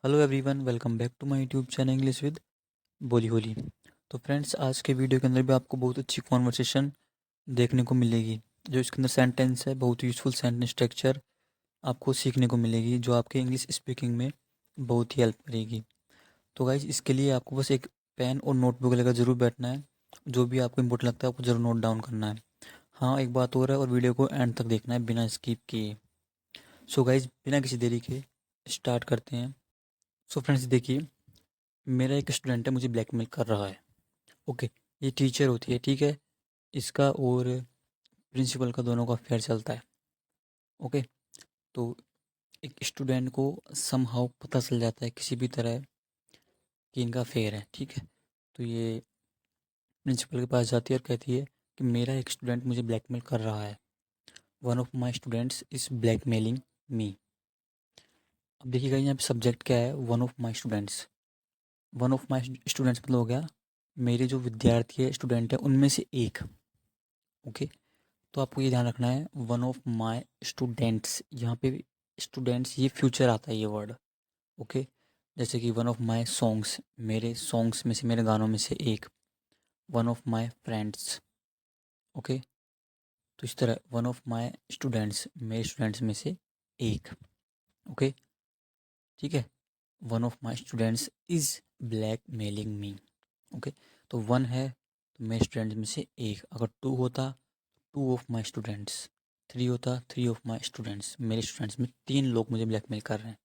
Hello everyone, welcome back to my YouTube channel English with बोली होली। तो friends, आज के वीडियो के अंदर भी आपको बहुत अच्छी कॉन्वर्सेशन देखने को मिलेगी। जो इसके अंदर सेंटेंस है, बहुत यूज़फुल सेंटेंस स्ट्रक्चर आपको सीखने को मिलेगी, जो आपके इंग्लिश स्पीकिंग में बहुत ही हेल्प करेगी। तो गाइज, इसके लिए आपको बस एक पेन और नोटबुक लेकर ज़रूर बैठना है। जो भी आपको इम्पोर्टेंट लगता है आपको ज़रूर नोट डाउन करना है। हाँ, एक बात और है, और वीडियो को एंड तक देखना है बिना स्किप किए। सो गाइज, बिना किसी देरी के स्टार्ट करते हैं। सो फ्रेंड्स, देखिए, मेरा एक स्टूडेंट है, मुझे ब्लैकमेल कर रहा है। ओके, ये टीचर होती है, ठीक है। इसका और प्रिंसिपल का दोनों का अफेयर चलता है। ओके, तो एक स्टूडेंट को समहाउ पता चल जाता है किसी भी तरह कि इनका अफेयर है, ठीक है। तो ये प्रिंसिपल के पास जाती है और कहती है कि मेरा एक स्टूडेंट मुझे ब्लैकमेल कर रहा है। One of my students is blackmailing me. अब देखिएगा, यहाँ पे सब्जेक्ट क्या है? One of my students. One of my students मतलब हो गया मेरे जो विद्यार्थी है, स्टूडेंट है, उनमें से एक। ओके, तो आपको ये ध्यान रखना है, वन ऑफ माई स्टूडेंट्स, यहाँ पे स्टूडेंट्स ये फ्यूचर आता है ये वर्ड। ओके, जैसे कि वन ऑफ माई सॉन्ग्स, मेरे सॉन्ग्स में से, मेरे गानों में से एक। One of my friends. Okay, तो इस तरह वन ऑफ माई स्टूडेंट्स, मेरे स्टूडेंट्स में से एक। ओके, ठीक है। One of my students is black mailing me. Okay, तो वन है तो मेरे स्टूडेंट्स में से एक। अगर टू होता, two of my students. Three होता, थ्री ऑफ माई स्टूडेंट्स, मेरे स्टूडेंट्स में तीन लोग मुझे ब्लैकमेल कर रहे हैं।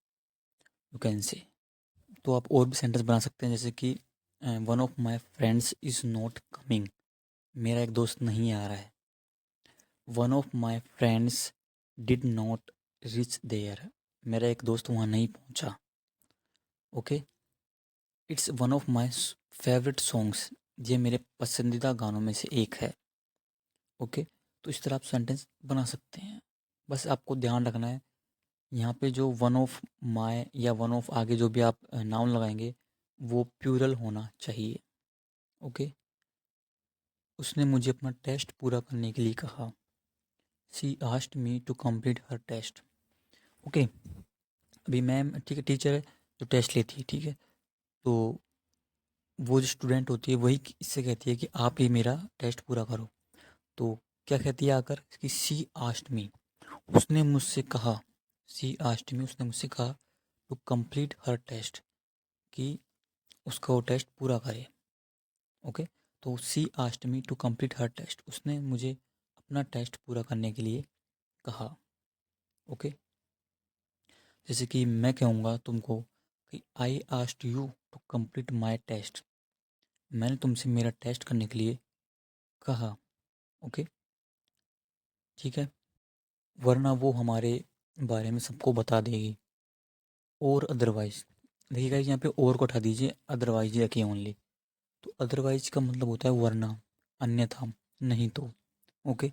You can say. तो आप और भी सेंटेंस बना सकते हैं, जैसे कि one of my friends is not coming, मेरा एक दोस्त नहीं आ रहा है। One of my friends did not reach there, मेरा एक दोस्त वहाँ नहीं पहुँचा। Okay, it's one of my favourite songs, ये मेरे पसंदीदा गानों में से एक है। ओके, तो इस तरह आप सेंटेंस बना सकते हैं। बस आपको ध्यान रखना है, यहाँ पे जो वन ऑफ माय या वन ऑफ आगे जो भी आप नाउन लगाएंगे वो प्लूरल होना चाहिए। ओके, उसने मुझे अपना टेस्ट पूरा करने के लिए कहा। She asked me to complete her test. Okay, अभी मैम, ठीक है, टीचर है जो टेस्ट लेती है, ठीक है। तो वो जो स्टूडेंट होती है वही इससे कहती है कि आप ही मेरा टेस्ट पूरा करो। तो क्या कहती है आकर कि सी आस्क्ड मी, उसने मुझसे कहा। सी आस्क्ड मी, उसने मुझसे कहा टू कंप्लीट हर टेस्ट, कि उसका वो टेस्ट पूरा करे। ओके, तो she asked me to complete her test, उसने मुझे अपना टेस्ट पूरा करने के लिए कहा। ओके, जैसे कि मैं कहूँगा तुमको कि I asked you to complete my test, मैंने तुमसे मेरा टेस्ट करने के लिए कहा। ओके, ठीक है, वरना वो हमारे बारे में सबको बता देगी। और अदरवाइज, देखिएगा यहाँ पे और को हटा दीजिए, अदरवाइज रखिए ओनली। तो अदरवाइज का मतलब होता है वरना, अन्यथा, नहीं तो। ओके,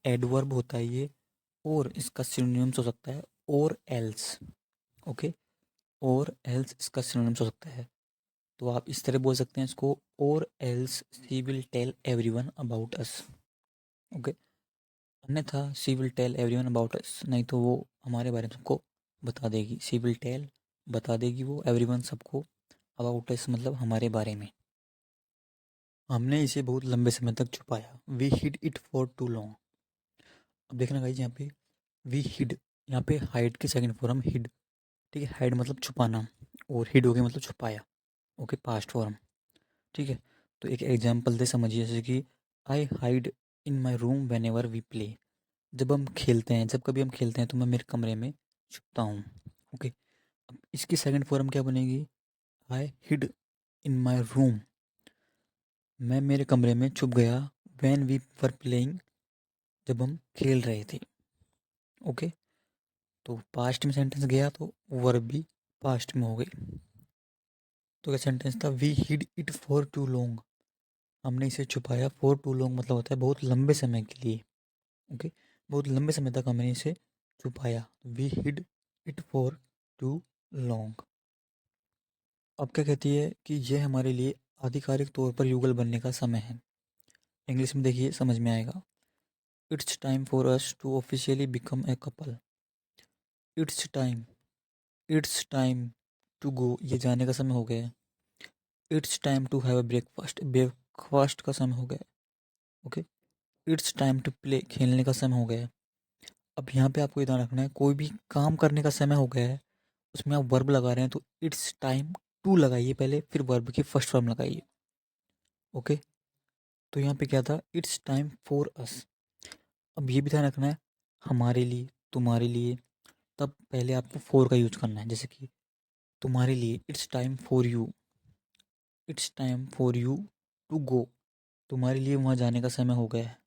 एडवर्ब होता है ये, और इसका सिनोनिम्स हो सकता है और एल्स। ओके, और एल्स इसका सिनोनिम्स हो सकता है। तो आप इस तरह बोल सकते हैं इसको, और else she will tell everyone about us. Okay, अन्यथा she will tell everyone about us, नहीं तो वो हमारे बारे में सबको बता देगी। शी विल टेल, बता देगी वो, एवरीवन सबको, अबाउट अस मतलब हमारे बारे में। हमने इसे बहुत लंबे समय तक छुपाया। We hid it for too long. अब देखना गाइज, यहाँ पे वी हिड, यहाँ पे हाइड की सेकंड फॉर्म हिड, ठीक है। हाइड मतलब छुपाना, और हिड हो गया मतलब छुपाया। ओके, पास्ट फॉर्म, ठीक है। तो एक एग्जांपल दे समझिए, जैसे कि I hide in my room whenever we play, जब हम खेलते हैं, जब कभी हम खेलते हैं तो मैं मेरे कमरे में छुपता हूँ। ओके, अब इसकी सेकंड फॉर्म क्या बनेगी? आई हिड इन माई रूम, मैं मेरे कमरे में छुप गया। वैन वी वर प्लेइंग, जब हम खेल रहे थे। ओके, तो पास्ट में सेंटेंस गया तो वर्ब भी पास्ट में हो गई। तो क्या सेंटेंस था? We hid it for too long, हमने इसे छुपाया। फॉर टू लॉन्ग मतलब होता है बहुत लंबे समय के लिए। ओके, बहुत लंबे समय तक हमने इसे छुपाया। We hid it for too long. अब क्या कहती है कि यह हमारे लिए आधिकारिक तौर पर युगल बनने का समय है। इंग्लिश में देखिए, समझ में आएगा। It's time for us to officially become a couple. It's time, it's time to go ये जाने का समय हो गया है। It's time to have a breakfast breakfast का समय हो गया है। Okay. It's time to play खेलने का समय हो गया है। अब यहाँ पे आपको ये ध्यान रखना है, कोई भी काम करने का समय हो गया है उसमें आप वर्ब लगा रहे हैं तो इट्स टाइम टू लगाइए पहले, फिर वर्ब की फर्स्ट फॉर्म लगाइए। ओके। तो यहाँ पे क्या था, इट्स टाइम फॉर अस। अब ये भी ध्यान रखना है, हमारे लिए, तुम्हारे लिए, तब पहले आपको फोर का यूज करना है। जैसे कि तुम्हारे लिए it's time for you, it's time for you to go, तुम्हारे लिए वहाँ जाने का समय हो गया है।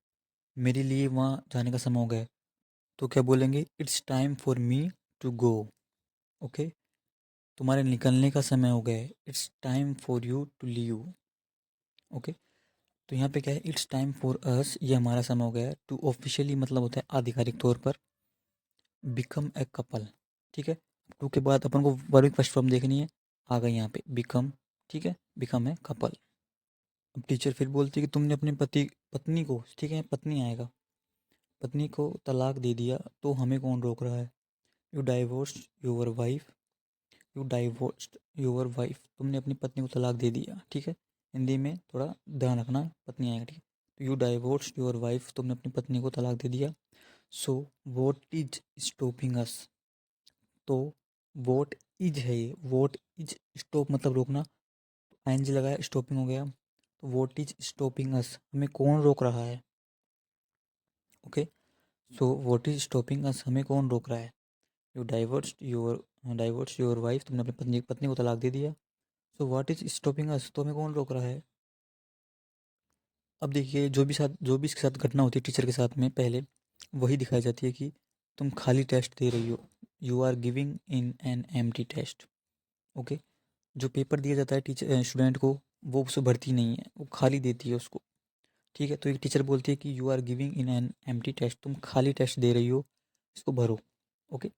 मेरे लिए वहाँ जाने का समय हो गया है, तो क्या बोलेंगे, it's time for me to go. Okay. तुम्हारे निकलने का समय हो गया है, it's time for you to leave. Okay. तो यहाँ पे क्या है, इट्स टाइम फॉर अस, ये हमारा समय हो गया है। टू ऑफिशियली मतलब होता है आधिकारिक तौर पर, बिकम ए कपल। ठीक है। टू के बाद अपन को वर्ब की फर्स्ट फॉर्म देखनी है, आ गई यहाँ पे बिकम। ठीक है, बिकम ए कपल। अब टीचर फिर बोलती है कि तुमने अपने पत्नी को, ठीक है पत्नी आएगा, पत्नी को तलाक दे दिया तो हमें कौन रोक रहा है। You divorce your wife, you divorced your wife, तुमने अपनी पत्नी को तलाक दे दिया। ठीक है, हिंदी में थोड़ा ध्यान रखना, पत्नी आएगा। ठीक है, तो यू डाइवोर्स्ड योर वाइफ, तुमने अपनी पत्नी को तलाक दे दिया। सो वॉट इज स्टॉपिंग अस, तो वॉट इज है ये, वॉट इज स्टॉप मतलब रोकना, आईएनजी लगाया, स्टॉपिंग हो गया। तो वॉट इज स्टॉपिंग अस, हमें कौन रोक रहा है। Okay. So what is stopping अस, हमें कौन रोक रहा है। यू डाइवोर्स योर वाइफ, तुमने अपनी पत्नी पत्नी को तलाक दे दिया। सो व्हाट इज स्टॉपिंग अस, तो हमें कौन रोक रहा है। अब देखिए, जो भी इसके साथ घटना होती है टीचर के साथ में, पहले वही दिखाई जाती है कि तुम खाली टेस्ट दे रही हो, you are giving in an empty test. Okay. जो पेपर दिया जाता है टीचर स्टूडेंट को, वो उसको भरती नहीं है, वो खाली देती है उसको। ठीक है, तो एक टीचर बोलती है कि you are giving in an empty test, तुम खाली टेस्ट दे रही हो, इसको भरो। ओके।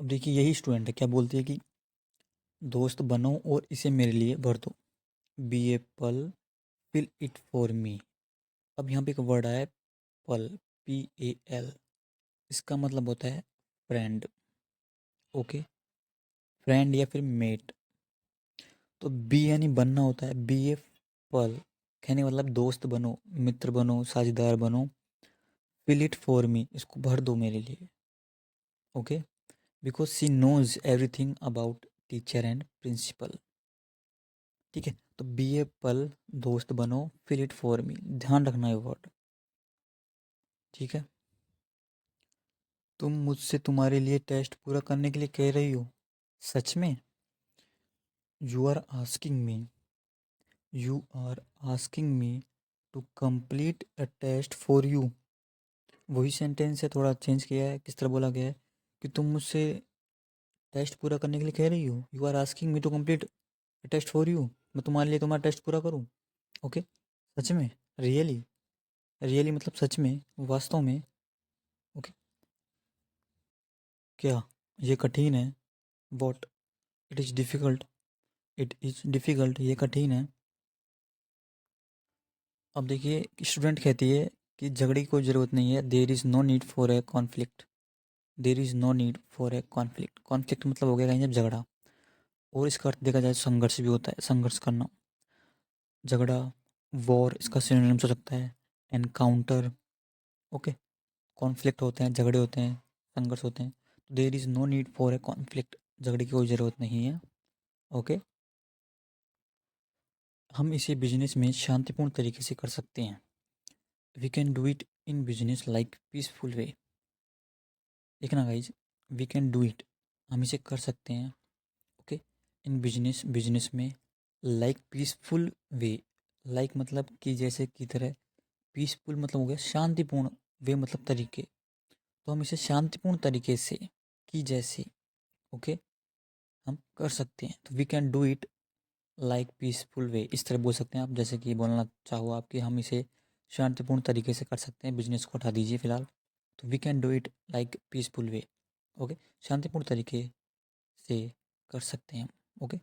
अब देखिए यही स्टूडेंट है, क्या बोलती है कि दोस्त बनो और इसे मेरे लिए भर दो, बी ए पल फिल इट फॉर मी। अब यहाँ पे एक वर्ड आया है पल, PAL, इसका मतलब होता है फ्रेंड। ओके, फ्रेंड या फिर मेट। तो बी यानी बनना होता है, BA पल, कहने का मतलब दोस्त बनो, मित्र बनो, साझेदार बनो। फिल इट फॉर मी, इसको भर दो मेरे लिए। Okay, because she knows everything about teacher and principal. ठीक है, तो BA पल, दोस्त बनो, फिल इट फॉर मी, ध्यान रखना है वर्ड। ठीक है, तुम मुझसे तुम्हारे लिए टेस्ट पूरा करने के लिए कह रही हो, सच में। You are asking me, you are asking me to complete a test for you. वही सेंटेंस है, थोड़ा चेंज किया है। किस तरह बोला गया है कि तुम मुझसे टेस्ट पूरा करने के लिए कह रही हो, you are asking me to complete a test for you, मैं तुम्हारे लिए तुम्हारा टेस्ट पूरा करूँ। ओके, सच में, रियली, रियली मतलब सच में, वास्तव में। ओके, क्या ये कठिन है, what, it is difficult, it is difficult, ये कठिन है। अब देखिए, स्टूडेंट कहती है कि झगड़े की कोई ज़रूरत नहीं है, there is no need for a conflict, there is no need for a conflict. Conflict मतलब हो गया कहीं जब झगड़ा, और इसका अर्थ देखा जाए तो संघर्ष भी होता है, संघर्ष करना, झगड़ा, वॉर इसका सिनोनिम्स हो सकता है, एनकाउंटर। ओके, कॉन्फ्लिक्ट होते हैं, झगड़े होते हैं, संघर्ष होते हैं। तो there is no need for a conflict, झगड़े की कोई ज़रूरत नहीं है। ओके, हम इसे बिजनेस में शांतिपूर्ण तरीके से कर सकते हैं। We can do it in business like peaceful way. देखना guys, we can do it, हम इसे कर सकते हैं। ओके, इन बिजनेस, बिजनेस में, लाइक पीसफुल वे, लाइक मतलब कि जैसे की तरह, पीसफुल मतलब हो गया शांतिपूर्ण, वे मतलब तरीके, तो हम इसे शांतिपूर्ण तरीके से, की जैसे, ओके, हम कर सकते हैं। तो we can do it like peaceful way, इस तरह बोल सकते हैं आप, जैसे कि बोलना चाहो आप कि हम इसे शांतिपूर्ण तरीके से कर सकते हैं। बिजनेस को हटा दीजिए फिलहाल, तो we can do it like peaceful way. Okay, शांतिपूर्ण तरीके से कर सकते हैं हम। ओके,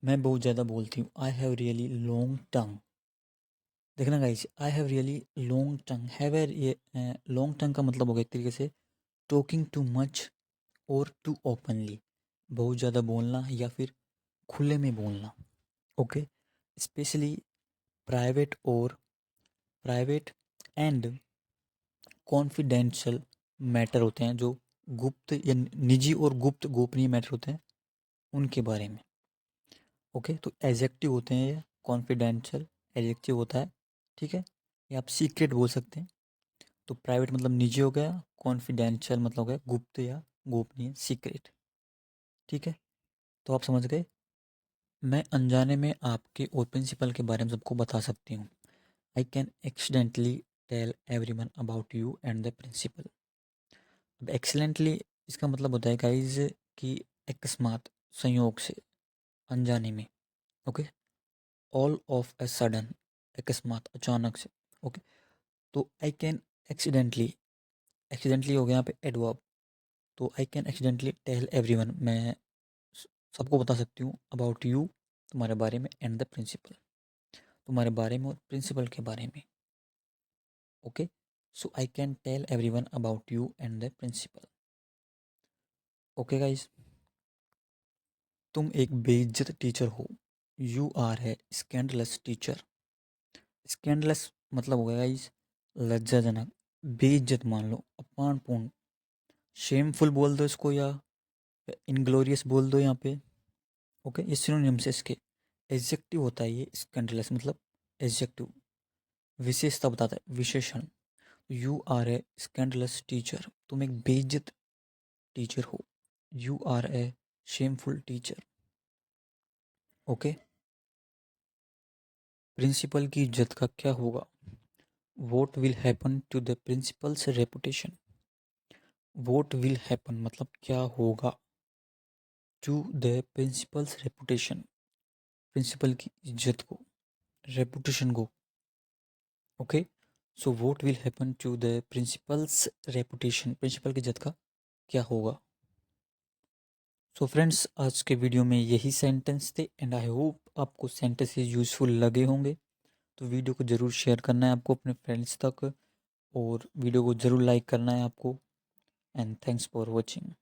मैं बहुत ज़्यादा बोलती हूँ, आई हैव रियली लॉन्ग टंग। देखना guys, I have really long tongue, have ये लॉन्ग टंग का मतलब हो गया एक तरीके से टॉकिंग टू मच, और टू ओपनली, बहुत ज़्यादा बोलना या फिर खुले में बोलना। ओके, स्पेशली प्राइवेट और प्राइवेट एंड कॉन्फिडेंशियल मैटर होते हैं, जो गुप्त या निजी और गुप्त गोपनीय मैटर होते हैं, उनके बारे में। ओके, तो एडजेक्टिव होते हैं ये कॉन्फिडेंशियल, एडजेक्टिव होता है, ठीक है। या आप सीक्रेट बोल सकते हैं। तो प्राइवेट मतलब निजी हो गया, कॉन्फिडेंशियल मतलब हो गया गुप्त या गोपनीय, सीक्रेट, ठीक है। तो आप समझ गए। मैं अनजाने में आपके और प्रिंसिपल के बारे में सबको बता सकती हूँ। I can accidentally tell everyone about you and the principal. अब एक्सीलेंटली इसका मतलब होता है गाइज कि अकस्मात, संयोग से, अनजाने में। Okay, all of a sudden, अकस्मात, अचानक से। ओके, तो आई कैन एक्सीडेंटली, एक्सीडेंटली हो गया यहाँ पे एडवर्ब। तो I can accidentally tell everyone, मैं सबको बता सकती हूँ, अबाउट यू, तुम्हारे बारे में, एंड द प्रिंसिपल, तुम्हारे बारे में और प्रिंसिपल के बारे में। Okay, so I can tell everyone about you and the principal. Okay guys, तुम एक बेइज्जत टीचर हो। यू आर है स्कैंडलस टीचर। स्कैंडलस मतलब हो गया गाइस लज्जाजनक, बेइज्जत मान लो, अपमानपूर्ण। शेमफुल बोल दो इसको, या इनग्लोरियस बोल दो यहाँ पे। ओके, ये सिनोनिम्स है इसके। एडजेक्टिव होता है ये स्कैंडलस मतलब एडजेक्टिव, विशेषता बताता है, विशेषण। You are a scandalous teacher, तुम एक बेइज्जत टीचर हो। You are a shameful teacher. Okay, principal की इज्जत का क्या होगा? What will happen to the principal's reputation. What will happen मतलब क्या होगा, to the principal's reputation, principal की इज्जत को, रेपुटेशन को। Okay, so what will happen to the principal's reputation, principal की इज्जत का क्या होगा। सो फ्रेंड्स, आज के वीडियो में यही सेंटेंस थे एंड आई होप आपको सेंटेंसेस यूजफुल लगे होंगे। तो वीडियो को ज़रूर शेयर करना है आपको अपने फ्रेंड्स तक, और वीडियो को ज़रूर लाइक करना है आपको। And thanks for watching.